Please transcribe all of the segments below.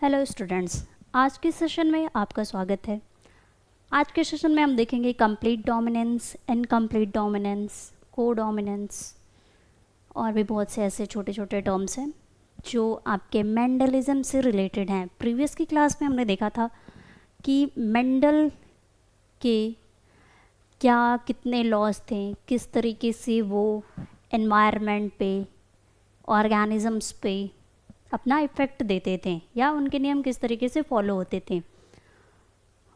Hello students, आज के session में आपका स्वागत है। आज के सेशन में हम देखेंगे कंप्लीट डोमिनेंस, इनकम्प्लीट डोमिनेंस, को डोमिनेंस और भी बहुत से ऐसे छोटे छोटे टर्म्स हैं जो आपके मेंडलिज्म से रिलेटेड हैं। प्रीवियस की क्लास में हमने देखा था कि मेंडल के क्या कितने लॉज थे, किस तरीके से वो एनवायरनमेंट पे, ऑर्गेनिजम्स पे अपना इफ़ेक्ट देते थे या उनके नियम किस तरीके से फॉलो होते थे।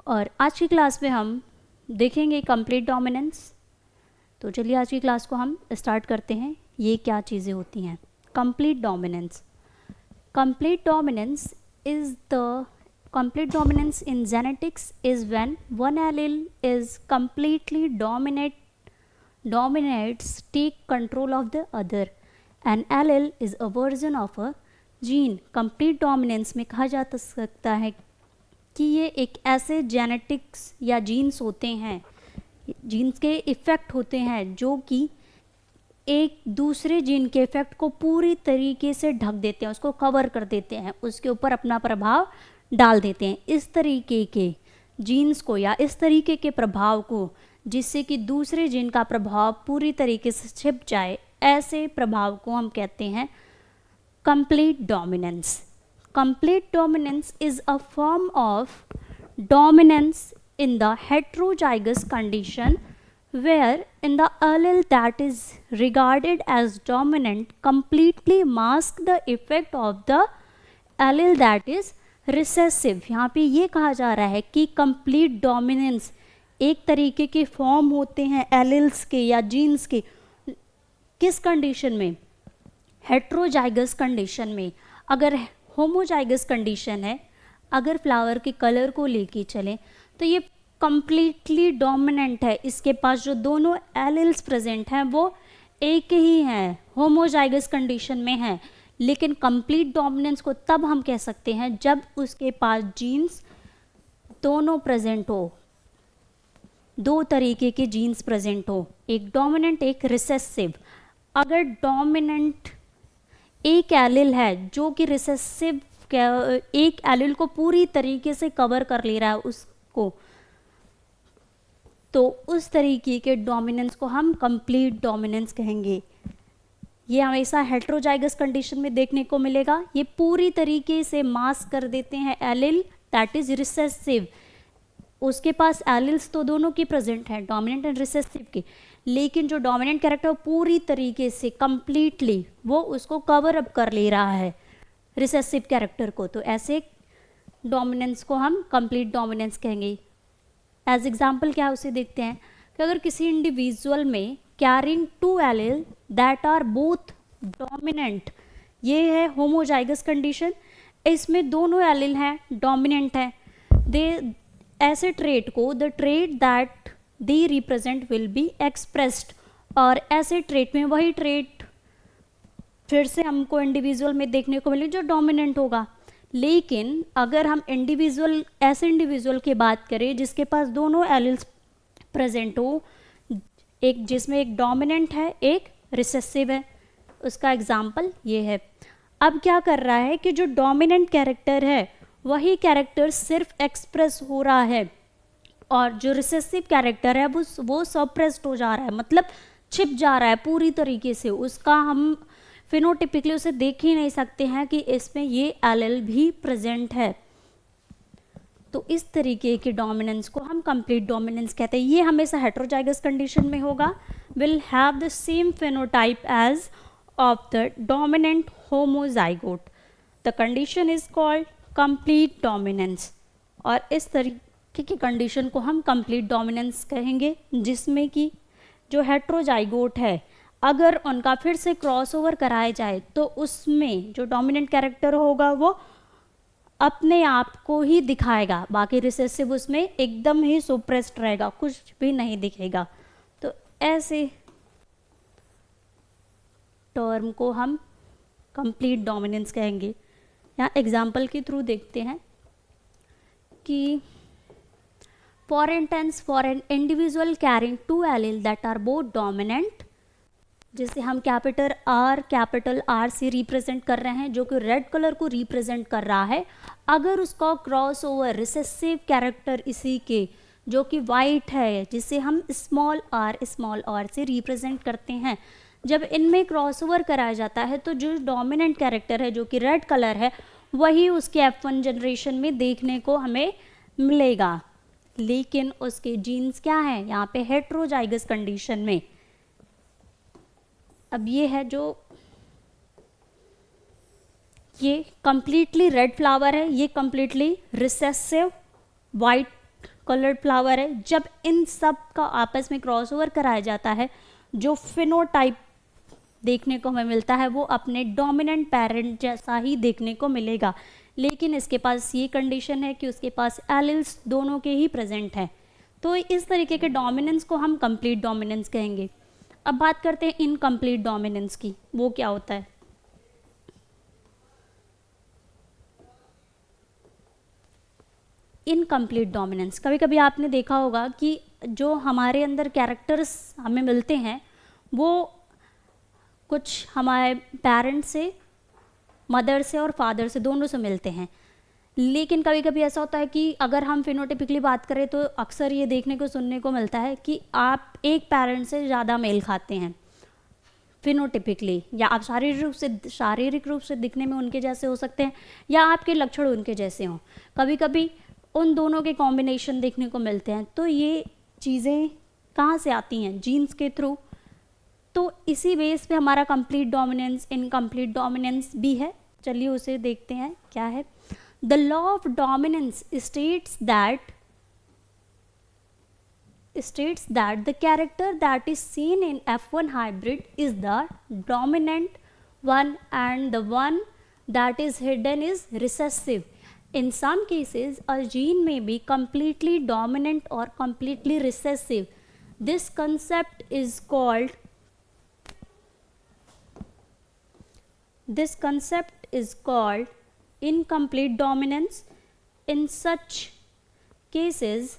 और आज की क्लास में हम देखेंगे कंप्लीट डोमिनेंस। तो चलिए आज की क्लास को हम स्टार्ट करते हैं। ये क्या चीज़ें होती हैं complete dominance? Complete dominance is the complete dominance in genetics is when one allele is completely dominates take control of the other. An allele is a version of a gene. Complete dominance में कहा जा सकता है कि ये एक ऐसे genetics या जीन्स होते हैं, जीन्स के इफ़ेक्ट होते हैं जो कि एक दूसरे जीन के इफ़ेक्ट को पूरी तरीके से ढक देते हैं, उसको कवर कर देते हैं, उसके ऊपर अपना प्रभाव डाल देते हैं। इस तरीके के जीन्स को या इस तरीके के प्रभाव को जिससे कि दूसरे जीन का प्रभाव पूरी तरीके से छिप जाए, ऐसे प्रभाव को हम कहते हैं complete dominance. Complete dominance is a form of dominance in the heterozygous condition where in the allele that is regarded as dominant completely mask the effect of the allele that is recessive. यहाँ पे ये कहा जा रहा है कि complete dominance एक तरीके के फॉर्म होते हैं एलिल्स के या जीन्स के। किस कंडीशन में? हेट्रोजाइगस कंडीशन में। अगर होमोजाइगस कंडीशन है, अगर फ्लावर के कलर को लेके चलें तो ये कम्प्लीटली डोमिनेंट है, इसके पास जो दोनों एलिल्स प्रेजेंट हैं वो एक ही हैं, होमोजाइगस कंडीशन में है। लेकिन कंप्लीट डोमिनेंस को तब हम कह सकते हैं जब उसके पास जीन्स दोनों प्रेजेंट हो, दो तरीके के जीन्स प्रेजेंट हो, एक डोमिनेंट एक रिसेसिव। अगर डोमिनेंट एक एलिल है जो कि रिसेसिव एक एलिल को पूरी तरीके से कवर कर ले रहा है उसको, तो उस तरीके के डोमिनेंस को हम कंप्लीट डोमिनेंस कहेंगे। ये हमेशा हेट्रोजाइगस कंडीशन में देखने को मिलेगा। ये पूरी तरीके से मास्क कर देते हैं एलिल दैट इज रिसेसिव। उसके पास एलिल्स तो दोनों की प्रेजेंट है, डोमिनेंट एंड रिसेसिव की, लेकिन जो डोमिनेंट कैरेक्टर पूरी तरीके से कंप्लीटली वो उसको कवर अप कर ले रहा है रिसेसिव कैरेक्टर को, तो ऐसे डोमिनेंस को हम कंप्लीट डोमिनेंस कहेंगे। एज एग्जांपल क्या है उसे देखते हैं कि अगर किसी इंडिविजुअल में carrying two allele that are both dominant, ये है होमोजाइगस कंडीशन, इसमें दोनों एलिल हैं डोमिनेंट हैं, दे ऐसे ट्रेट को the trait that they represent will be expressed, और ऐसे ट्रेट में वही ट्रेट फिर से हमको इंडिविजुअल में देखने को मिले जो डोमिनेंट होगा। लेकिन अगर हम ऐसे इंडिविजुअल की बात करें जिसके पास दोनों एलिल्स प्रेजेंट हो, एक जिसमें एक डोमिनेंट है एक रिसेसिव है, उसका एग्जाम्पल ये है। अब क्या कर रहा है कि जो डोमिनेंट कैरेक्टर है वही कैरेक्टर सिर्फ एक्सप्रेस हो रहा है और जो रिसेसिव कैरेक्टर है वो सप्रेस्ड हो जा रहा है, मतलब छिप जा रहा है पूरी तरीके से। उसका हम फिनोटिपिकली उसे देख ही नहीं सकते हैं कि इसमें ये एलिल भी प्रेजेंट है। तो इस तरीके के डोमिनेंस को हम कंप्लीट डोमिनेंस कहते हैं। ये हमेशा हेट्रोजाइगस कंडीशन में होगा, will have the same phenotype as of the dominant homozygote. The condition is called complete dominance, और इस तरीके की कंडीशन को हम कंप्लीट डोमिनेंस कहेंगे जिसमें कि जो हेट्रोजाइगोट है अगर उनका फिर से क्रॉसओवर कराया जाए तो उसमें जो डोमिनेंट कैरेक्टर होगा वो अपने आप को ही दिखाएगा, बाकी रिसेसिव उसमें एकदम ही सुप्रेस्ड रहेगा, कुछ भी नहीं दिखेगा। तो ऐसे टर्म को हम कंप्लीट डोमिनेंस कहेंगे। यहाँ एग्जाम्पल के थ्रू देखते हैं कि for instance for an individual carrying two allele that are both dominant, जिसे हम कैपिटल आर से रिप्रेजेंट कर रहे हैं, जो कि रेड कलर को रिप्रेजेंट कर रहा है, अगर उसका क्रॉस ओवर रिसेसिव कैरेक्टर इसी के जो कि वाइट है, जिसे हम स्मॉल आर से रिप्रेजेंट करते हैं, जब इनमें क्रॉस ओवर कराया जाता है तो जो डोमिनेंट कैरेक्टर है जो कि रेड कलर है वही उसके F1 जनरेशन में देखने को हमें मिलेगा। लेकिन उसके जीन्स क्या हैं यहाँ पे हेट्रोजाइगस कंडीशन में। अब ये है जो ये कंप्लीटली रेड फ्लावर है, ये completely recessive white coloured flower है। जब इन सब का आपस में क्रॉसओवर कराया जाता है, जो फिनोटाइप देखने को हमें मिलता है वो अपने डोमिनेंट पेरेंट जैसा ही देखने को मिलेगा। लेकिन इसके पास ये कंडीशन है कि उसके पास एलिल्स दोनों के ही प्रेजेंट हैं। तो इस तरीके के डोमिनेंस को हम कंप्लीट डोमिनेंस कहेंगे। अब बात करते हैं इनकम्प्लीट डोमिनेंस की, वो क्या होता है। इनकम्प्लीट डोमिनेंस, कभी कभी आपने देखा होगा कि जो हमारे अंदर कैरेक्टर्स हमें मिलते हैं वो कुछ हमारे पेरेंट्स से, मदर से और फादर से, दोनों से मिलते हैं। लेकिन कभी कभी ऐसा होता है कि अगर हम फिनोटिपिकली बात करें तो अक्सर ये देखने को सुनने को मिलता है कि आप एक पेरेंट से ज़्यादा मेल खाते हैं फिनोटिपिकली, या आप शारीरिक रूप से दिखने में उनके जैसे हो सकते हैं या आपके लक्षण उनके जैसे हों। कभी कभी उन दोनों के कॉम्बिनेशन देखने को मिलते हैं। तो ये चीज़ें कहाँ से आती हैं? जीन्स के थ्रू। तो इसी बेस पे हमारा कंप्लीट डोमिनेंस, इनकम्प्लीट डोमिनेंस भी है। चलिए उसे देखते हैं क्या है। The law of dominance states that the character that is seen in F1 hybrid is the dominant one and the one that is hidden is recessive. In some cases, a gene may be completely dominant or completely recessive. This concept is called incomplete dominance. In such cases,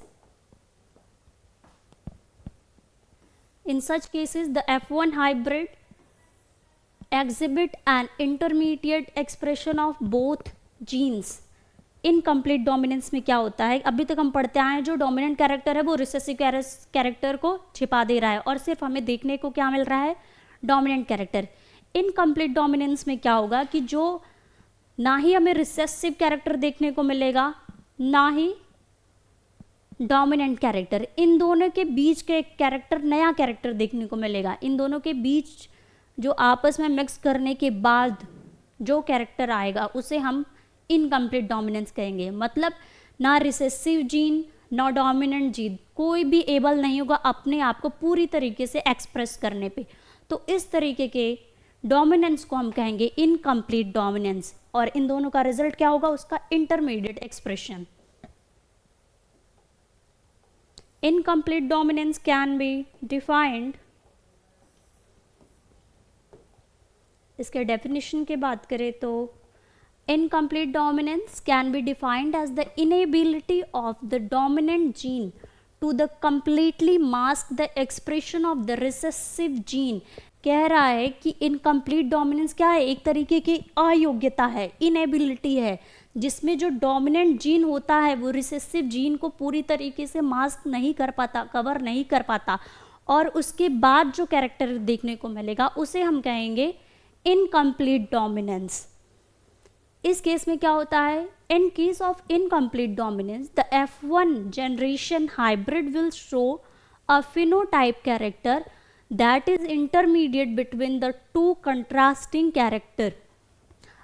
the F1 hybrid exhibit an intermediate expression of both genes. Incomplete dominance में क्या होता है, अभी तक हम पढ़ते आए हैं जो डोमिनेंट कैरेक्टर है वो रिसेसिव कैरेक्टर को छिपा दे रहा है और सिर्फ हमें देखने को क्या मिल रहा है, डोमिनेंट कैरेक्टर। इनकम्प्लीट डोमिनेंस में क्या होगा कि जो ना ही हमें रिसेसिव कैरेक्टर देखने को मिलेगा ना ही डोमिनेंट कैरेक्टर, इन दोनों के बीच के एक कैरेक्टर, नया कैरेक्टर देखने को मिलेगा। इन दोनों के बीच जो आपस में मिक्स करने के बाद जो कैरेक्टर आएगा उसे हम इनकम्प्लीट डोमिनेंस कहेंगे। मतलब ना रिसेसिव जीन ना डोमिनेंट जीन कोई भी एबल नहीं होगा अपने आप को पूरी तरीके से एक्सप्रेस करने पे। तो इस तरीके के डोमिनेंस को हम कहेंगे इनकम्प्लीट डोमिनेंस, और इन दोनों का रिजल्ट क्या होगा, उसका intermediate expression. Incomplete dominance can be defined, इसके डेफिनेशन की बात करें तो incomplete dominance can be defined as the inability of the dominant gene to the completely mask the expression of the recessive gene। कह रहा है कि इनकम्प्लीट डोमिनेंस क्या है, एक तरीके की अयोग्यता है, इनेबिलिटी है, जिसमें जो डोमिनेंट जीन होता है वो रिसेसिव जीन को पूरी तरीके से मास्क नहीं कर पाता, कवर नहीं कर पाता, और उसके बाद जो कैरेक्टर देखने को मिलेगा उसे हम कहेंगे इनकम्प्लीट डोमिनेंस। इस केस में क्या होता है, in case of incomplete dominance the F1 generation hybrid will show a phenotype character that is intermediate between the two contrasting character.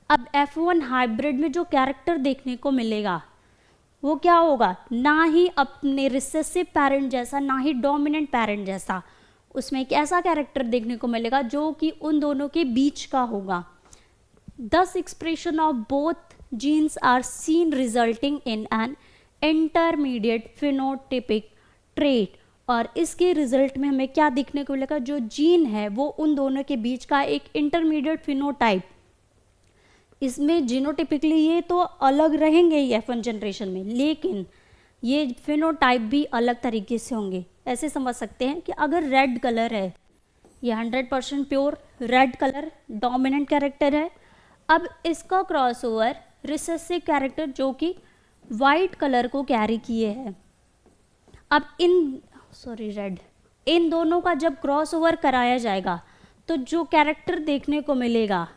अब F1 हाइब्रिड में जो कैरेक्टर देखने को मिलेगा वो क्या होगा, ना ही अपने रिसेसिव पेरेंट जैसा ना ही डोमिनेंट पेरेंट जैसा, उसमें एक ऐसा कैरेक्टर देखने को मिलेगा जो कि उन दोनों के बीच का होगा। Thus expression of both genes are seen resulting in an intermediate phenotypic trait। और इसके रिजल्ट में हमें क्या देखने को मिलेगा, जो जीन है वो उन दोनों के बीच का एक इंटरमीडिएट फिनोटाइप। इसमें जीनोटिपिकली ये तो अलग रहेंगे ही F1 जनरेशन में, लेकिन ये फिनोटाइप भी अलग तरीके से होंगे। ऐसे समझ सकते हैं कि अगर रेड कलर है ये 100% pure red colour dominant character है। अब इसका क्रॉसओवर रिसेसिव कैरेक्टर जो कि वाइट कलर को कैरी किए हैं। अब इन दोनों का जब क्रॉसओवर कराया जाएगा तो जो कैरेक्टर देखने को मिलेगा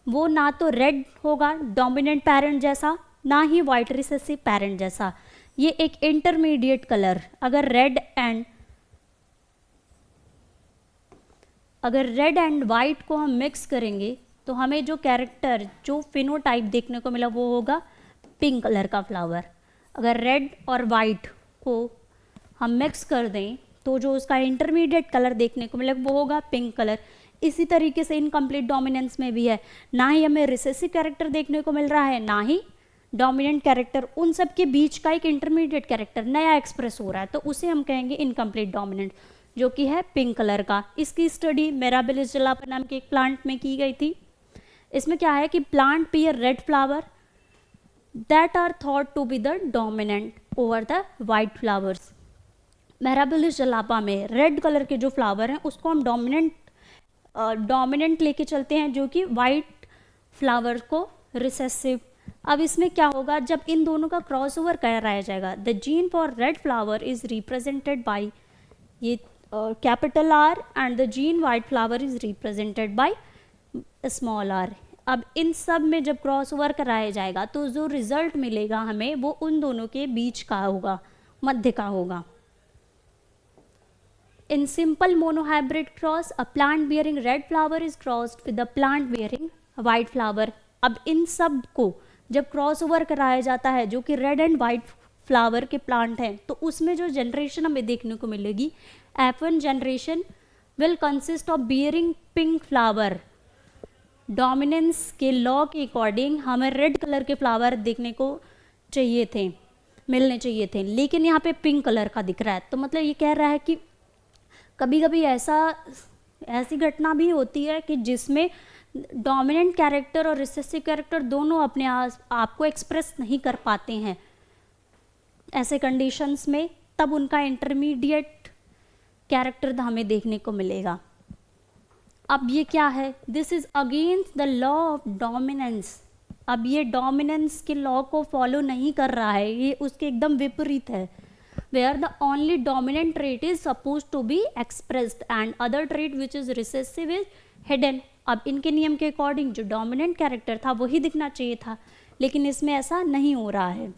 वो ना तो रेड होगा डोमिनेंट पेरेंट जैसा, ना ही वाइट रिसेसिव पेरेंट जैसा। ये एक इंटरमीडिएट कलर, अगर रेड एंड वाइट को हम मिक्स करेंगे तो हमें जो कैरेक्टर जो फिनोटाइप देखने को मिला वो होगा पिंक कलर का फ्लावर। अगर रेड और वाइट को हम मिक्स कर दें तो जो उसका इंटरमीडिएट कलर देखने को मिलेगा वो होगा पिंक कलर। इसी तरीके से इनकम्प्लीट डोमिनेंस में भी है, ना ही हमें रिसेसिव कैरेक्टर देखने को मिल रहा है ना ही डोमिनेंट कैरेक्टर, उन सब के बीच का एक इंटरमीडिएट कैरेक्टर नया एक्सप्रेस हो रहा है, तो उसे हम कहेंगे इनकम्प्लीट डोमिनेंट, जो कि है पिंक कलर का। इसकी स्टडी मिराबिलिस जलापा नाम के एक प्लांट में की गई थी। इसमें क्या है कि plant bear red flower that are thought to be the dominant over the white flowers. Mirabilis jalapa में रेड कलर के जो फ्लावर हैं उसको हम डोमिनेंट लेके चलते हैं, जो कि वाइट फ्लावर को रिसेसिव। अब इसमें क्या होगा, जब इन दोनों का क्रॉसओवर कराया जाएगा, the gene for red flower is represented by ये capital R and the gene white flower is represented by small R. अब इन सब में जब क्रॉसओवर कराया जाएगा तो जो रिजल्ट मिलेगा हमें वो उन दोनों के बीच का होगा, मध्य का होगा। In simple monohybrid cross, a plant bearing red flower is crossed with a plant bearing white flower. अब इन सब को जब क्रॉस ओवर कराया जाता है जो कि रेड एंड वाइट फ्लावर के प्लांट हैं, तो उसमें जो जनरेशन हमें देखने को मिलेगी, F1 generation will consist of bearing pink flower. Dominance के लॉ के अकॉर्डिंग हमें रेड कलर के फ्लावर देखने को मिलने चाहिए थे, लेकिन यहाँ पे पिंक कलर का दिख रहा है। तो मतलब ये कह रहा है कि कभी कभी ऐसी घटना भी होती है कि जिसमें डोमिनेंट कैरेक्टर और रिसेसिव कैरेक्टर दोनों अपने आप को एक्सप्रेस नहीं कर पाते हैं। ऐसे कंडीशंस में तब उनका इंटरमीडिएट कैरेक्टर हमें देखने को मिलेगा। अब ये क्या है, this is against the law of dominance. अब ये डोमिनेंस के लॉ को फॉलो नहीं कर रहा है, ये उसके एकदम विपरीत है। where the only dominant trait is supposed to be expressed and other trait which is recessive is hidden। अब इनके नियम के अकॉर्डिंग जो डोमिनेंट कैरेक्टर था वही दिखना चाहिए था, लेकिन इसमें ऐसा नहीं हो रहा है।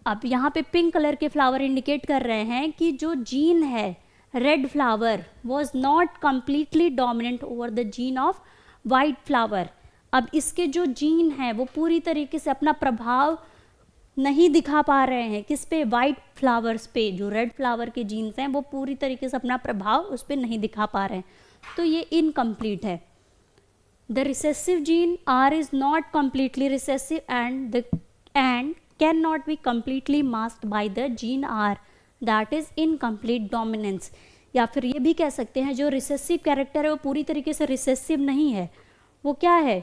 अब यहाँ पे पिंक कलर के फ्लावर इंडिकेट कर रहे हैं कि जो जीन है red flower was not completely dominant over the gene of white flower. अब इसके जो जीन है वो पूरी तरीके से अपना प्रभाव नहीं दिखा पा रहे हैं किस पे, वाइट फ्लावर्स पे। जो रेड फ्लावर के जीन्स हैं वो पूरी तरीके से अपना प्रभाव उस पर नहीं दिखा पा रहे हैं, तो ये इनकम्प्लीट है। The recessive gene R is not completely recessive and can not be completely masked by the gene R, that is incomplete dominance. या फिर ये भी कह सकते हैं जो रिसेसिव कैरेक्टर है वो पूरी तरीके से रिसेसिव नहीं है, वो क्या है,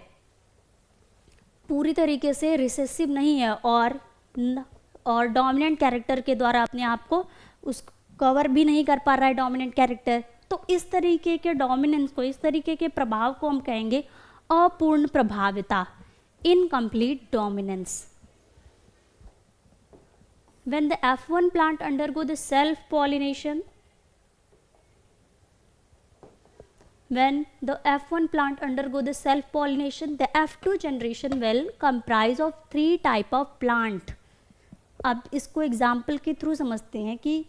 पूरी तरीके से रिसेसिव नहीं है और डोमिनेंट कैरेक्टर के द्वारा अपने आप को उस कवर भी नहीं कर पा रहा है डोमिनेंट कैरेक्टर। तो इस तरीके के डोमिनेंस को, इस तरीके के प्रभाव को हम कहेंगे अपूर्ण प्रभाविता, incomplete dominance. When the F1 plant undergo the self-pollination, the F2 generation will comprise of 3 type of plant। अब इसको एग्जाम्पल के थ्रू समझते हैं कि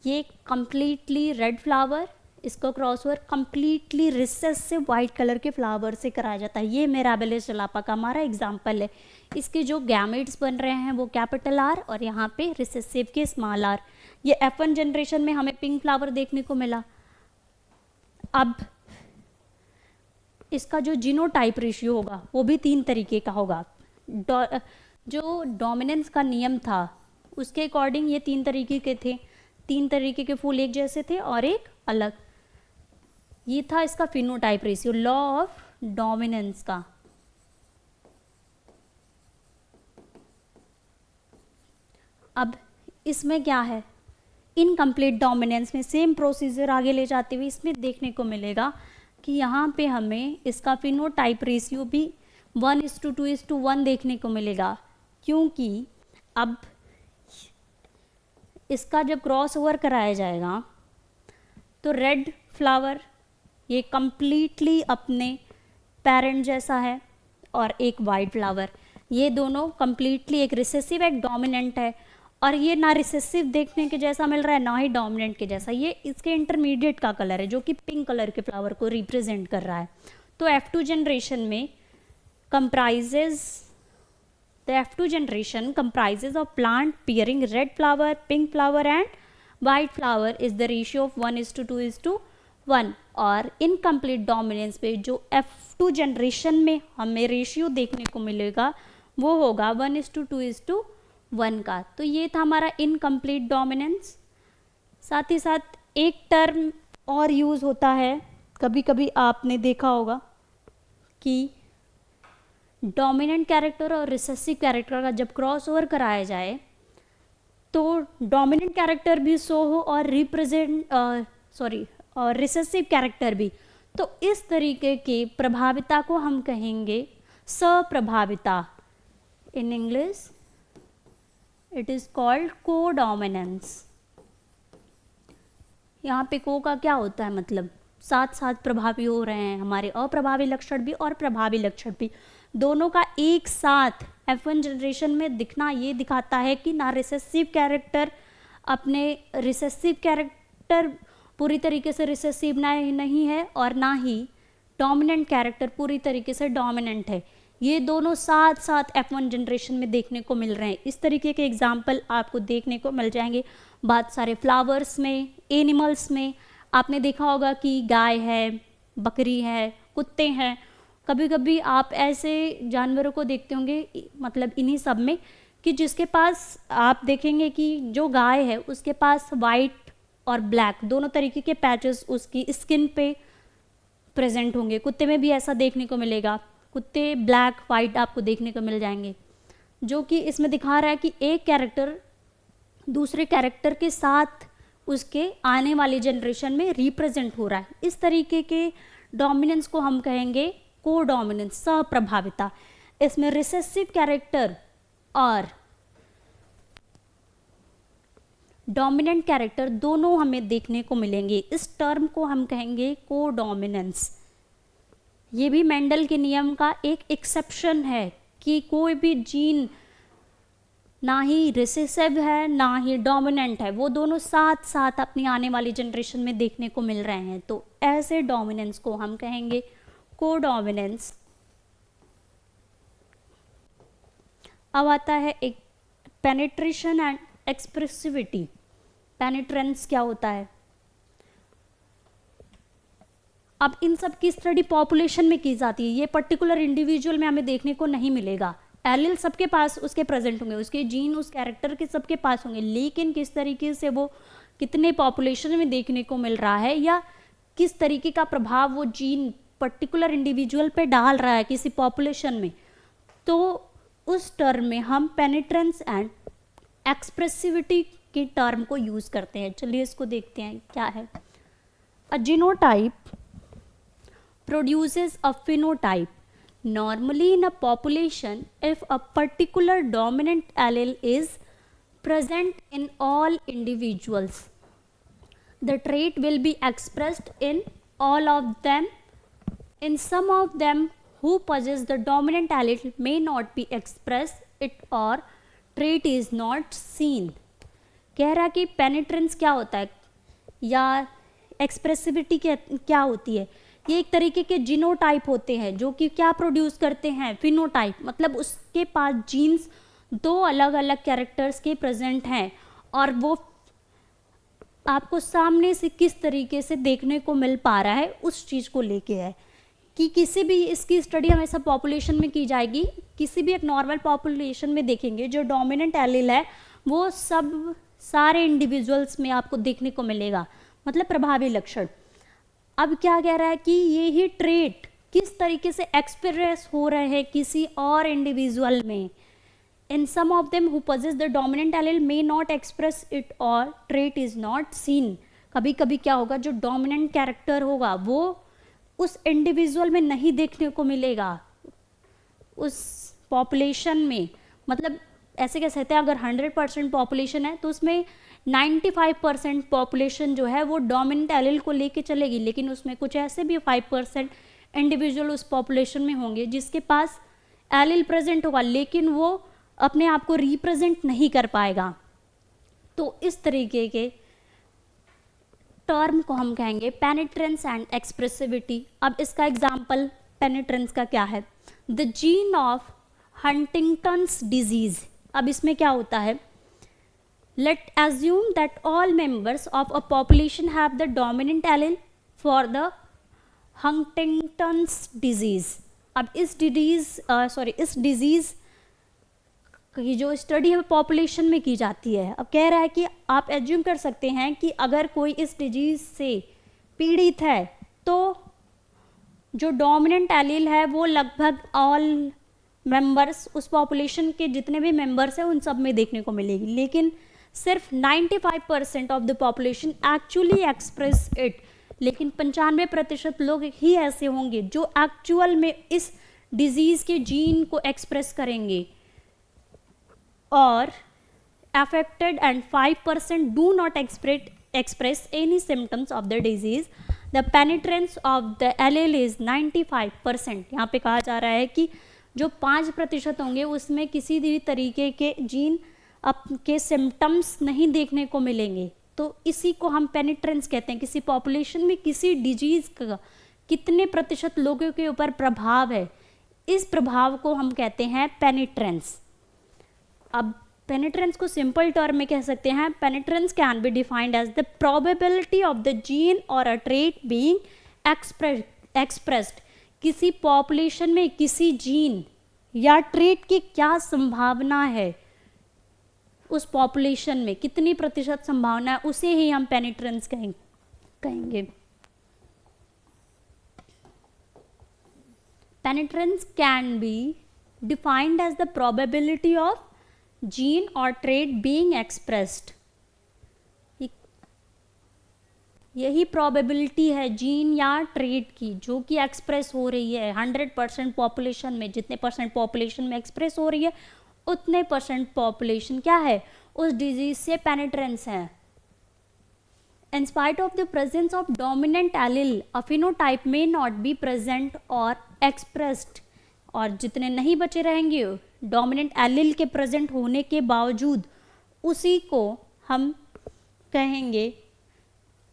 ये कम्प्लीटली रेड फ्लावर, इसको crossover completely recessive white colour के फ्लावर से कराया जाता है। ये मिराबिलिस जलापा का हमारा एग्जाम्पल है। इसके जो गैमेट्स बन रहे हैं वो कैपिटल आर और यहाँ पे रिसेसिव के स्मॉल आर। ये F1 जनरेशन में हमें पिंक फ्लावर देखने को मिला। अब इसका जो जीनोटाइप रेशियो होगा वो भी 3 तरीके का होगा। जो डोमिनेंस का नियम था उसके अकॉर्डिंग ये 3 तरीके के थे, 3 तरीके के फूल एक जैसे थे और एक अलग। ये था इसका phenotype ratio, law of dominance का। अब इसमें क्या है, इनकम्प्लीट डोमिनेंस में सेम प्रोसीजर आगे ले जाते हुए इसमें देखने को मिलेगा कि यहाँ पे हमें इसका फिनोटाइप रेशियो भी 1:2:1 देखने को मिलेगा, क्योंकि अब इसका जब क्रॉस ओवर कराया जाएगा तो रेड फ्लावर ये कम्प्लीटली अपने पेरेंट जैसा है, और एक वाइट फ्लावर ये दोनों कम्प्लीटली एक रिसेसिव एक डोमिनेंट है, और ये ना रिसेसिव देखने के जैसा मिल रहा है ना ही डोमिनेंट के जैसा, ये इसके इंटरमीडिएट का कलर है जो कि पिंक कलर के फ्लावर को रिप्रेजेंट कर रहा है। तो F2 जनरेशन में the F2 generation comprises of plant bearing red flower, pink flower and white flower is the ratio of 1:2:1, और इनकम्प्लीट डोमिनेंस पे जो F2 जनरेशन में हमें रेशियो देखने को मिलेगा वो होगा 1:2:1 का। तो ये था हमारा इनकम्प्लीट डोमिनेंस। साथ ही साथ एक टर्म और यूज़ होता है, कभी कभी आपने देखा होगा कि डोमिनेंट कैरेक्टर और रिसेसिव कैरेक्टर का जब क्रॉस ओवर कराया जाए तो डोमिनेंट कैरेक्टर भी शो हो और रिसेसिव कैरेक्टर भी, तो इस तरीके के प्रभाविता को हम कहेंगे सप्रभाविता। In English it is called codominance. यहाँ पे को का क्या होता है, मतलब साथ साथ प्रभावी हो रहे हैं, हमारे अप्रभावी लक्षण भी और प्रभावी लक्षण भी दोनों का एक साथ F1 जनरेशन में दिखना ये दिखाता है कि ना रिसेसिव कैरेक्टर अपने रिसेसिव कैरेक्टर पूरी तरीके से रिसेसिव नहीं है और ना ही डोमिनेंट कैरेक्टर पूरी तरीके से डोमिनेंट है। ये दोनों साथ साथ F1 जनरेशन में देखने को मिल रहे हैं। इस तरीके के एग्जाम्पल आपको देखने को मिल जाएंगे बहुत सारे फ्लावर्स में, एनिमल्स में। आपने देखा होगा कि गाय है, बकरी है, कुत्ते हैं, कभी कभी आप ऐसे जानवरों को देखते होंगे मतलब इन्हीं सब में कि जिसके पास आप देखेंगे कि जो गाय है उसके पास वाइट और ब्लैक दोनों तरीके के पैचेस उसकी स्किन पे प्रेजेंट होंगे। कुत्ते में भी ऐसा देखने को मिलेगा, कुत्ते ब्लैक वाइट आपको देखने को मिल जाएंगे, जो कि इसमें दिखा रहा है कि एक कैरेक्टर दूसरे कैरेक्टर के साथ उसके आने वाली जनरेशन में रिप्रेजेंट हो रहा है। इस तरीके के डोमिनेंस को हम कहेंगे कोडोमिनेंस, सप्रभाविता। इसमें रिसेसिव कैरेक्टर और डोमिनेंट कैरेक्टर दोनों हमें देखने को मिलेंगे। इस टर्म को हम कहेंगे कोडोमिनेंस। ये भी मेंडल के नियम का एक एक्सेप्शन है कि कोई भी जीन ना ही रिसेसिव है ना ही डोमिनेंट है, वो दोनों साथ साथ अपनी आने वाली जनरेशन में देखने को मिल रहे हैं। तो ऐसे डोमिनेंस को हम कहेंगे कोडोमिनेंस। अब आता है एक पेनिट्रेशन एंड एक्सप्रेसिविटी। पेनिट्रेंस क्या होता है? अब इन सब की स्टडी पॉपुलेशन में की जाती है, ये पर्टिकुलर इंडिविजुअल में हमें देखने को नहीं मिलेगा। एलिल सबके पास उसके प्रेजेंट होंगे, उसके जीन उस कैरेक्टर के सबके पास होंगे, लेकिन किस तरीके से वो कितने पॉपुलेशन में देखने को मिल रहा है या किस तरीके का प्रभाव वो जीन पर्टिकुलर इंडिविजुअल पे डाल रहा है किसी पॉपुलेशन में, तो उस टर्म में हम पेनिट्रेंस एंड एक्सप्रेसिविटी के टर्म को यूज करते हैं। चलिए इसको देखते हैं क्या है। अ genotype produces a phenotype normally in a population if a particular dominant allele is present in all individuals. The trait will be expressed in all of them. In some of them who possess the dominant allele may not be expressed it or trait is not seen. कह रहा कि पेनिट्रेंस क्या होता है या expressivity क्या होती है। ये एक तरीके के जीनोटाइप होते हैं जो कि क्या प्रोड्यूस करते हैं, फिनोटाइप, मतलब उसके पास जीन्स दो अलग अलग कैरेक्टर्स के प्रेजेंट हैं और वो आपको सामने से किस तरीके से देखने को मिल पा रहा है उस चीज़ को लेके है। कि किसी भी इसकी स्टडी हमेशा पॉपुलेशन में की जाएगी, किसी भी एक नॉर्मल पॉपुलेशन में देखेंगे जो डोमिनेंट एलील है वो सब सारे इंडिविजुअल्स में आपको देखने को मिलेगा, मतलब प्रभावी लक्षण। अब क्या कह रहा है कि ये ही ट्रेट किस तरीके से एक्सप्रेस हो रहे हैं किसी और इंडिविजुअल में, In some of them who possess the dominant allele may not express it or trait is not seen. कभी कभी क्या होगा, जो डोमिनेंट कैरेक्टर होगा वो उस इंडिविजुअल में नहीं देखने को मिलेगा, उस पॉपुलेशन में. मतलब ऐसे कह सकते हैं अगर 100% पॉपुलेशन है तो उसमें 95% पॉपुलेशन जो है वो डोमिनेंट एलिल को लेके चलेगी, लेकिन उसमें कुछ ऐसे भी 5% इंडिविजुअल उस पॉपुलेशन में होंगे जिसके पास एलिल प्रेजेंट होगा लेकिन वो अपने आप को रिप्रेजेंट नहीं कर पाएगा. तो इस तरीके के टर्म को हम कहेंगे पेनिट्रेंस एंड एक्सप्रेसिविटी. अब इसका एग्जाम्पल पेनिट्रेंस का क्या है, the gene of Huntington's disease. अब इसमें क्या होता है, late assume that all members of a population have the dominant allele for the Huntington's disease. अब इस डिजीज की जो स्टडी है पॉपुलेशन में की जाती है. अब कह रहा है कि आप एज्यूम कर सकते हैं कि अगर कोई इस डिजीज से पीड़ित है तो जो डोमिनेंट एलील है वो लगभग ऑल मेंबर्स, उस पॉपुलेशन के जितने भी मेंबर्स हैं उन सब में देखने को मिलेगी, लेकिन सिर्फ 95% of the population actually express it. लेकिन 95% लोग ही ऐसे होंगे जो एक्चुअल में इस डिजीज के जीन को एक्सप्रेस करेंगे, और affected and 5% do not express any symptoms of the disease. The penetrance of the allele is 95%. यहाँ पे कहा जा रहा है कि जो 5% होंगे उसमें किसी भी तरीके के जीन के सिम्टम्स नहीं देखने को मिलेंगे. तो इसी को हम पेनिट्रेंस कहते हैं. किसी पॉपुलेशन में किसी डिजीज का कितने प्रतिशत लोगों के ऊपर प्रभाव है, इस प्रभाव को हम कहते हैं पेनिट्रेंस. अब पेनिट्रेंस को सिंपल टर्म में कह सकते हैं, penetrance can be defined as the probability of the gene or a trait being expressed. किसी पॉपुलेशन में किसी जीन या ट्रेट की क्या संभावना है, उस पॉपुलेशन में कितनी प्रतिशत संभावना है, उसे ही हम पेनिट्रेंस कहेंगे. Penetrance can be defined as the probability of gene or trait being expressed. यही प्रोबेबिलिटी है जीन या ट्रेट की जो कि एक्सप्रेस हो रही है 100% पॉपुलेशन में. जितने परसेंट पॉपुलेशन में एक्सप्रेस हो रही है उतने परसेंट पॉपुलेशन क्या है, उस डिजीज से पेनिट्रेंस है. In spite of the presence of dominant allele a phenotype may not be present और एक्सप्रेस्ड. और जितने नहीं बचे रहेंगे डोमिनेंट एलील के प्रेजेंट होने के बावजूद, उसी को हम कहेंगे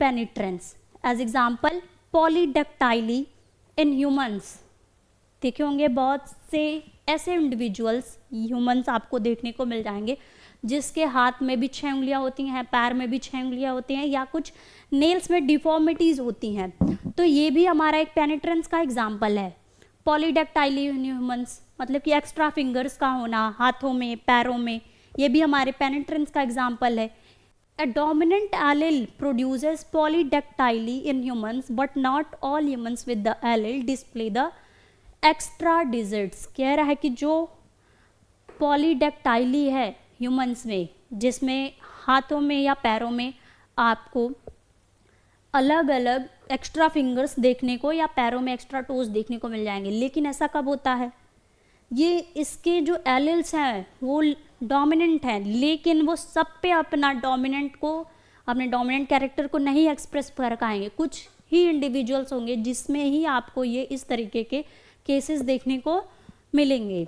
penetrance. As example polydactyly in humans. देखे होंगे बहुत से ऐसे इंडिविजुअल्स ह्यूमंस आपको देखने को मिल जाएंगे जिसके हाथ में भी 6 उंगलियां होती हैं, पैर में भी 6 उंगलियां होती हैं, या कुछ नेल्स में डिफॉर्मिटीज होती हैं. तो ये भी हमारा एक पेनिट्रेंस का एग्जाम्पल है. पॉलीडेक्टाइली इन ह्यूमंस मतलब कि एक्स्ट्रा फिंगर्स का होना हाथों में, पैरों में, ये भी हमारे पेनिट्रेंस का एग्जाम्पल है. A dominant allele produces polydactyly in humans, but not all humans with the allele display the extra digits. कह रहा है कि जो polydactyly है humans में, जिसमें हाथों में या पैरों में आपको अलग अलग एक्स्ट्रा फिंगर्स देखने को या पैरों में एक्स्ट्रा टोज देखने को मिल जाएंगे. लेकिन ऐसा कब होता है, ये इसके जो एलिल्स हैं वो डोमिनेंट हैं, लेकिन वो सब पे अपना डोमिनेंट को, अपने डोमिनेंट कैरेक्टर को नहीं एक्सप्रेस कर पाएंगे. कुछ ही इंडिविजुअल्स होंगे जिसमें ही आपको ये इस तरीके के केसेस देखने को मिलेंगे.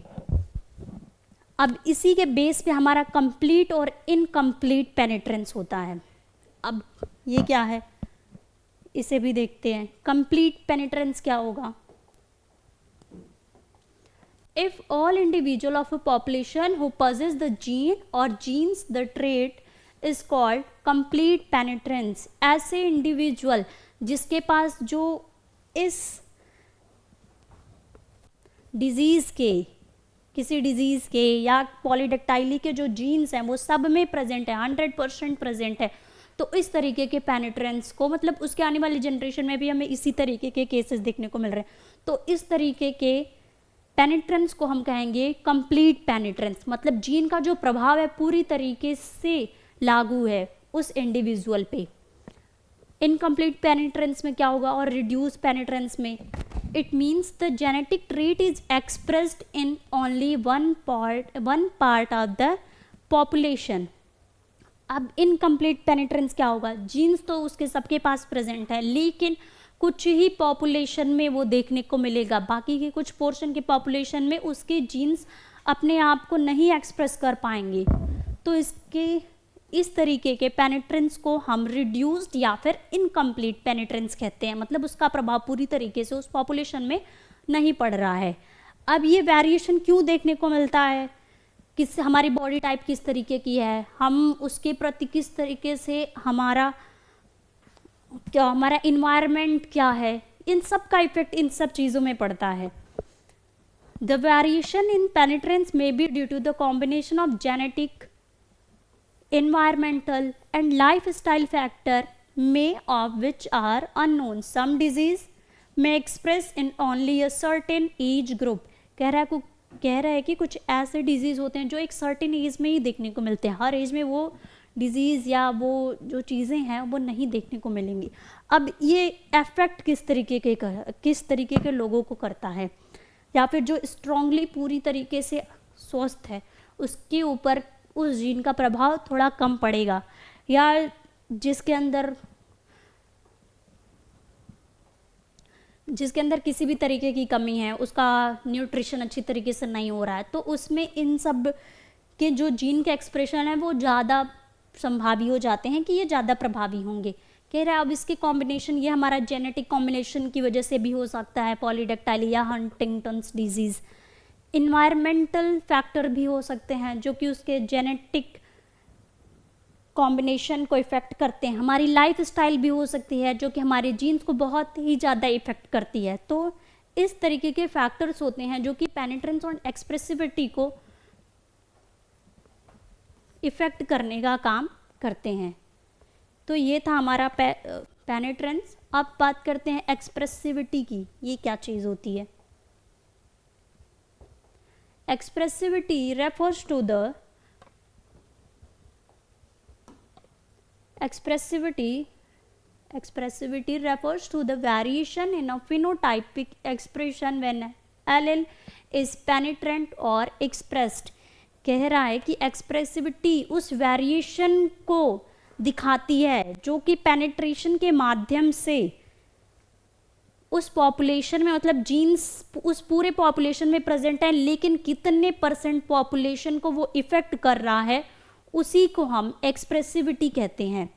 अब इसी के बेस पे हमारा कंप्लीट और इनकम्प्लीट पेनिट्रेंस होता है. अब ये क्या है, इसे भी देखते हैं. कंप्लीट पेनिट्रेंस क्या होगा, if all individual of a population who possess the gene or genes the trait is called complete penetrance. ऐसे इंडिविजुअल जिसके पास जो इस डिजीज के, किसी डिजीज के या पॉलीडेक्टाइली के जो जीन्स हैं वो सब में प्रेजेंट है, 100% प्रेजेंट है, तो इस तरीके के पेनिट्रेंस को, मतलब उसके आने वाली जनरेशन में भी हमें इसी तरीके के केसेस देखने को मिल रहे हैं. तो इस तरीके के पेनिट्रेंस को हम कहेंगे कंप्लीट पेनिट्रेंस, मतलब जीन का जो प्रभाव है पूरी तरीके से लागू है उस इंडिविजुअल पे। इनकम्प्लीट पेनिट्रेंस में क्या होगा और रिड्यूस पेनिट्रेंस में, it means the genetic trait is expressed in only one part of the population. अब इनकम्प्लीट पेनिट्रेंस क्या होगा, जीन्स तो उसके सबके पास प्रेजेंट है लेकिन कुछ ही पॉपुलेशन में वो देखने को मिलेगा, बाकी के कुछ पोर्शन के पॉपुलेशन में उसके जीन्स अपने आप को नहीं एक्सप्रेस कर पाएंगे। तो इस तरीके के पेनिट्रेंस को हम रिड्यूस्ड या फिर इनकम्प्लीट पेनिट्रेंस कहते हैं, मतलब उसका प्रभाव पूरी तरीके से उस पॉपुलेशन में नहीं पड़ रहा है। अब ये वेरिएशन क्यों देखने को मिलता है, हमारी बॉडी टाइप किस तरीके की है, हम उसके प्रति किस तरीके से हमारा इन्वायरमेंट क्या है, इन सब का इफेक्ट इन सब चीज़ों में पड़ता है। The variation in penetrance may be due to the combination of genetic, environmental and lifestyle factor, may of which are unknown. Some disease may express in only a certain age group. कह रहा है कि कुछ ऐसे disease होते हैं जो एक सर्टेन एज में ही देखने को मिलते हैं, हर एज में वो डिजीज़ या वो जो चीज़ें हैं वो नहीं देखने को मिलेंगी। अब ये अफेक्ट किस तरीके के लोगों को करता है, या फिर जो स्ट्रांगली पूरी तरीके से स्वस्थ है उसके ऊपर उस जीन का प्रभाव थोड़ा कम पड़ेगा, या जिसके अंदर किसी भी तरीके की कमी है, उसका न्यूट्रिशन अच्छी तरीके से नहीं हो रहा है, तो उसमें इन सब के जो जीन के एक्सप्रेशन है वो ज़्यादा संभावी हो जाते हैं कि ये ज़्यादा प्रभावी होंगे। कह रहा है अब इसके कॉम्बिनेशन ये हमारा जेनेटिक कॉम्बिनेशन की वजह से भी हो सकता है, पॉलीडेक्टाइली या हंटिंगटन्स डिजीज़। इन्वायरमेंटल फैक्टर भी हो सकते हैं जो कि उसके जेनेटिक कॉम्बिनेशन को इफ़ेक्ट करते हैं। हमारी लाइफ स्टाइल भी हो सकती है जो कि हमारे जीन्स को बहुत ही ज़्यादा इफ़ेक्ट करती है। तो इस तरीके के फैक्टर्स होते हैं जो कि पेनिट्रेंस और एक्सप्रेसिविटी को इफ़ेक्ट करने का काम करते हैं। तो ये था हमारा पेनिट्रेंस। अब बात करते हैं एक्सप्रेसिविटी की, ये क्या चीज़ होती है। Expressivity refers to the variation in a phenotypic expression when allele is penetrant or expressed। कह रहा है कि एक्सप्रेसिविटी उस वेरिएशन को दिखाती है जो कि पेनिट्रेशन के माध्यम से उस पॉपुलेशन में, मतलब जीन्स उस पूरे पॉपुलेशन में प्रेजेंट है लेकिन कितने % पॉपुलेशन को वो इफेक्ट कर रहा है उसी को हम एक्सप्रेसिविटी कहते हैं।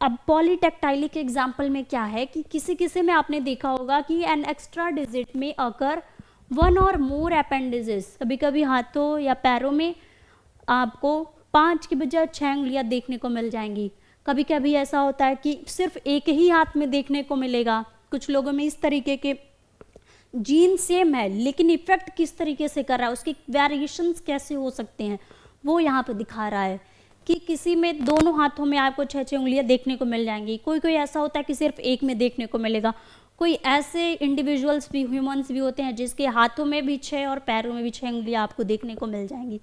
अब पॉलीडेक्टाइली के एग्जाम्पल में क्या है कि किसी में आपने देखा होगा कि एन एक्स्ट्रा डिजिट में अकर 1 और मोर अपेंडिजेस। कभी कभी हाथों या पैरों में आपको 5 की बजाय 6 उंगलियां देखने को मिल जाएंगी। कभी कभी ऐसा होता है कि सिर्फ एक ही हाथ में देखने को मिलेगा। कुछ लोगों में इस तरीके के जीन सेम है लेकिन इफेक्ट किस तरीके से कर रहा है, उसके वेरिएशंस कैसे हो सकते हैं, वो यहाँ पे दिखा रहा है कि किसी में दोनों हाथों में आपको 6 उंगलियां देखने को मिल जाएंगी। कोई ऐसा होता है कि सिर्फ एक में देखने को मिलेगा। कोई ऐसे इंडिविजुअल्स भी, ह्यूमंस भी होते हैं जिसके हाथों में भी 6 और पैरों में भी 6 उंगलियां आपको देखने को मिल जाएंगी।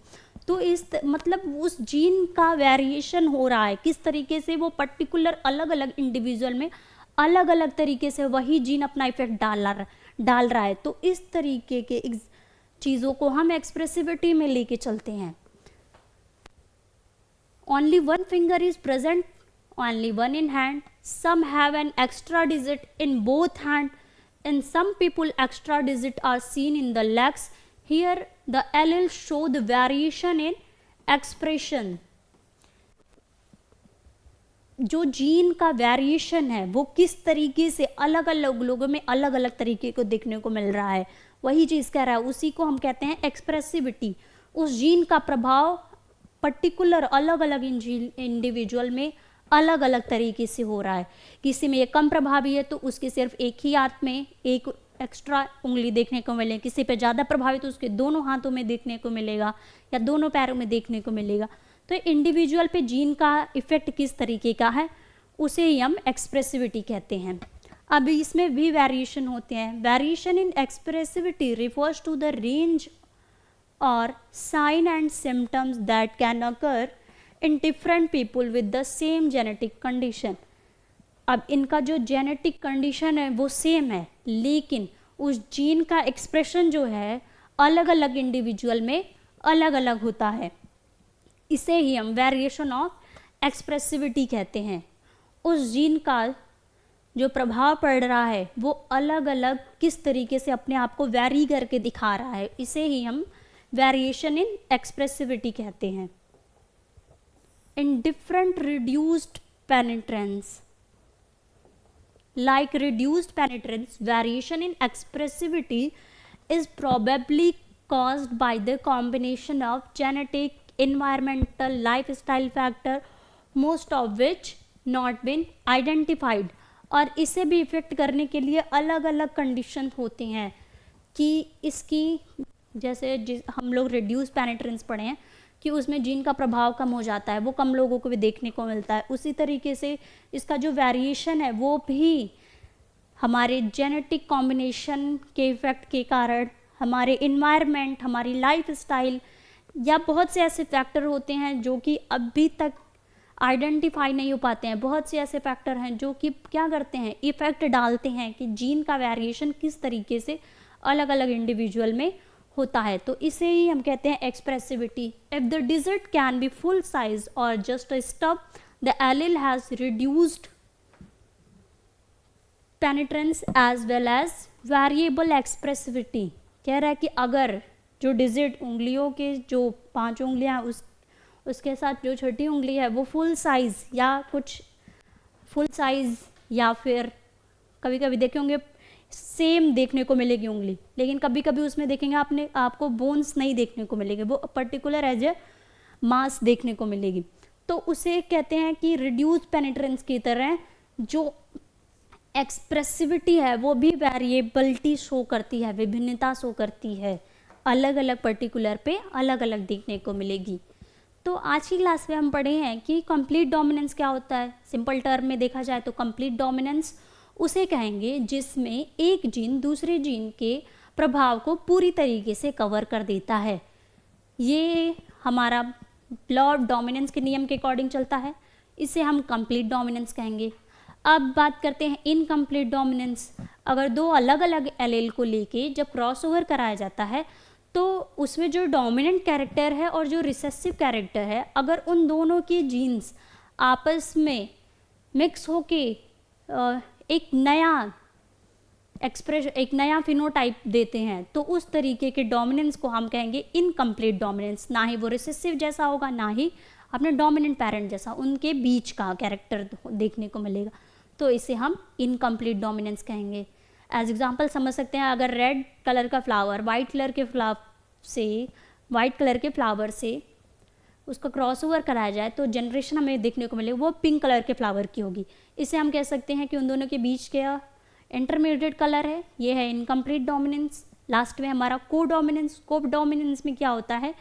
तो मतलब उस जीन का वेरिएशन हो रहा है, किस तरीके से वो पर्टिकुलर अलग अलग इंडिविजुअल में अलग अलग तरीके से वही जीन अपना इफेक्ट डाल रहा है। तो इस तरीके के चीज़ों को हम एक्सप्रेसिविटी में लेके चलते हैं। Only 1 finger is present, only 1 in hand. Some have an extra digit in both hand. In some people extra digit are seen in the legs. Here the alleles show the variation in expression. जो gene का variation है वो किस तरीके से अलग अलग लोगों में अलग अलग तरीके को देखने को मिल रहा है, वही चीज़ कह रहा है, उसी को हम कहते हैं एक्सप्रेसिविटी। उस जीन का प्रभाव पर्टिकुलर अलग अलग इंडिविजुअल में अलग अलग तरीके से हो रहा है। किसी में ये कम प्रभावी है तो उसके सिर्फ एक ही हाथ में एक एक्स्ट्रा उंगली देखने को मिले, किसी पे ज़्यादा प्रभावित तो उसके दोनों हाथों में देखने को मिलेगा या दोनों पैरों में देखने को मिलेगा। तो इंडिविजुअल पे जीन का इफेक्ट किस तरीके का है उसे ही हम एक्सप्रेसिविटी कहते हैं। अब इसमें भी वेरिएशन होते हैं. Variation in expressivity refers to the range or sign and symptoms that can occur in different people with the same genetic condition. अब इनका जो जेनेटिक कंडीशन है वो सेम है, लेकिन उस जीन का एक्सप्रेशन जो है अलग अलग इंडिविजुअल में अलग अलग होता है. इसे ही हम वेरिएशन ऑफ एक्सप्रेसिविटी कहते हैं. उस जीन का जो प्रभाव पड़ रहा है वो अलग अलग किस तरीके से अपने आप को वैरी करके दिखा रहा है, इसे ही हम वेरिएशन इन एक्सप्रेसिविटी कहते हैं. इन different reduced penetrance, like reduced penetrance, variation in expressivity is probably caused by the combination of genetic, environmental, lifestyle factor, most of which not been identified. और इसे भी इफेक्ट करने के लिए अलग अलग कंडीशन होते हैं कि इसकी, जैसे हम लोग रिड्यूस पेनिट्रेंस पढ़े हैं कि उसमें जीन का प्रभाव कम हो जाता है, वो कम लोगों को भी देखने को मिलता है. उसी तरीके से इसका जो वेरिएशन है वो भी हमारे जेनेटिक कॉम्बिनेशन के इफ़ेक्ट के कारण, हमारे इन्वायरमेंट, हमारी लाइफ स्टाइल या बहुत से ऐसे फैक्टर होते हैं जो कि अभी तक आइडेंटिफाई नहीं हो पाते हैं. बहुत से ऐसे फैक्टर हैं जो कि क्या करते हैं, इफ़ेक्ट डालते हैं कि जीन का वेरिएशन किस तरीके से अलग अलग इंडिविजुअल में होता है. तो इसे ही हम कहते हैं expressivity. If the digit can be full size or just a stub, the allele has reduced penetrance as well as variable expressivity. कह रहा है कि अगर जो डिजिट, उंगलियों के जो 5 उंगलियां उसके साथ जो छोटी उंगली है वो फुल साइज या कुछ फुल साइज या फिर कभी कभी देखे होंगे सेम देखने को मिलेगी उंगली, लेकिन कभी कभी उसमें देखेंगे आपको बोन्स नहीं देखने को मिलेगी, वो पर्टिकुलर एज ए मास देखने को मिलेगी. तो उसे कहते हैं कि रिड्यूस पेनिट्रेंस की तरह जो एक्सप्रेसिविटी है वो भी वेरिएबलिटी शो करती है, विभिन्नता शो करती है, अलग अलग पर्टिकुलर पे अलग अलग देखने को मिलेगी. तो आज की क्लास में हम पढ़े हैं कि कंप्लीट डोमिनेंस क्या होता है. सिंपल टर्म में देखा जाए तो कंप्लीट डोमिनेंस उसे कहेंगे जिसमें एक जीन दूसरे जीन के प्रभाव को पूरी तरीके से कवर कर देता है. ये हमारा लॉ ऑफ डोमिनेंस के नियम के अकॉर्डिंग चलता है, इसे हम कंप्लीट डोमिनेंस कहेंगे. अब बात करते हैं इनकम्प्लीट डोमिनेंस. अगर दो अलग अलग एलील को लेके जब क्रॉस ओवर कराया जाता है तो उसमें जो डोमिनेंट कैरेक्टर है और जो रिसेसिव कैरेक्टर है, अगर उन दोनों की जीन्स आपस में मिक्स होके एक नया फिनोटाइप देते हैं तो उस तरीके के डोमिनेंस को हम कहेंगे इनकम्प्लीट डोमिनेंस. ना ही वो रिसेसिव जैसा होगा, ना ही अपने डोमिनेंट पेरेंट जैसा, उनके बीच का कैरेक्टर देखने को मिलेगा, तो इसे हम इनकम्प्लीट डोमिनेंस कहेंगे. एज एग्जाम्पल समझ सकते हैं, अगर रेड कलर का फ्लावर वाइट कलर के फ्लावर से उसका क्रॉस ओवर कराया जाए तो जनरेशन हमें देखने को मिले वो पिंक कलर के फ्लावर की होगी. इसे हम कह सकते हैं कि उन दोनों के बीच क्या इंटरमीडिएट कलर है, ये है इनकम्प्लीट डोमिनेंस. लास्ट में हमारा को डोमिनेंस में क्या होता है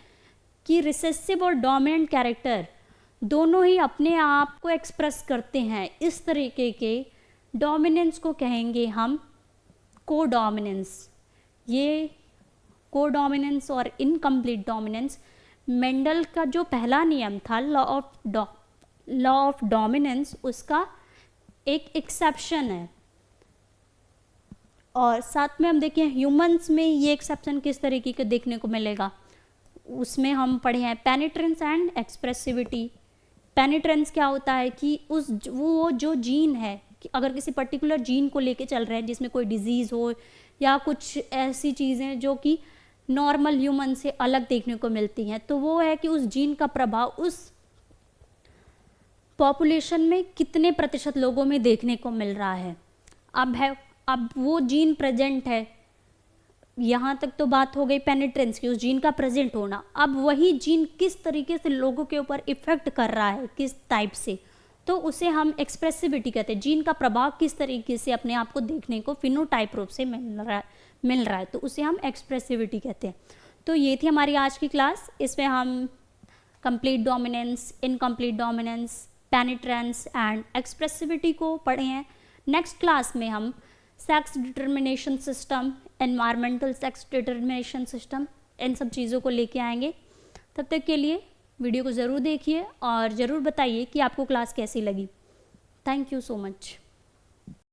कि रिसेसिव और डोमिनेंट कैरेक्टर दोनों ही अपने आप को एक्सप्रेस करते हैं. इस तरीके के डोमिनेंस को कहेंगे हम को डोमिनेंस. ये को डोमिनेंस और इनकम्प्लीट डोमिनेंस मेंडल का जो पहला नियम था लॉ ऑफ डोमिनेंस, उसका एक एक्सेप्शन है. और साथ में हम देखें ह्यूमंस में ये एक्सेप्शन किस तरीके के देखने को मिलेगा, उसमें हम पढ़े हैं पेनिट्रेंस एंड एक्सप्रेसिविटी. पेनिट्रेंस क्या होता है कि वो जो जीन है कि अगर किसी पर्टिकुलर जीन को लेके चल रहे हैं जिसमें कोई डिजीज़ हो या कुछ ऐसी चीज़ें जो कि नॉर्मल ह्यूमन से अलग देखने को मिलती हैं, तो वो है कि उस जीन का प्रभाव उस पॉपुलेशन में कितने प्रतिशत लोगों में देखने को मिल रहा है. अब वो जीन प्रेजेंट है, यहाँ तक तो बात हो गई पेनिट्रेंस की, उस जीन का प्रेजेंट होना. अब वही जीन किस तरीके से लोगों के ऊपर इफेक्ट कर रहा है, किस टाइप से, तो उसे हम एक्सप्रेसिविटी कहते हैं. जीन का प्रभाव किस तरीके से अपने आप को देखने को फिनोटाइप रूप से मिल रहा है, तो उसे हम एक्सप्रेसिविटी कहते हैं. तो ये थी हमारी आज की क्लास. इसमें हम complete dominance, incomplete dominance, penetrance and expressivity को पढ़े हैं. नेक्स्ट क्लास में हम sex determination system, environmental sex determination system, इन सब चीज़ों को लेके आएंगे। तब तक के लिए वीडियो को ज़रूर देखिए और ज़रूर बताइए कि आपको क्लास कैसी लगी। Thank you so much.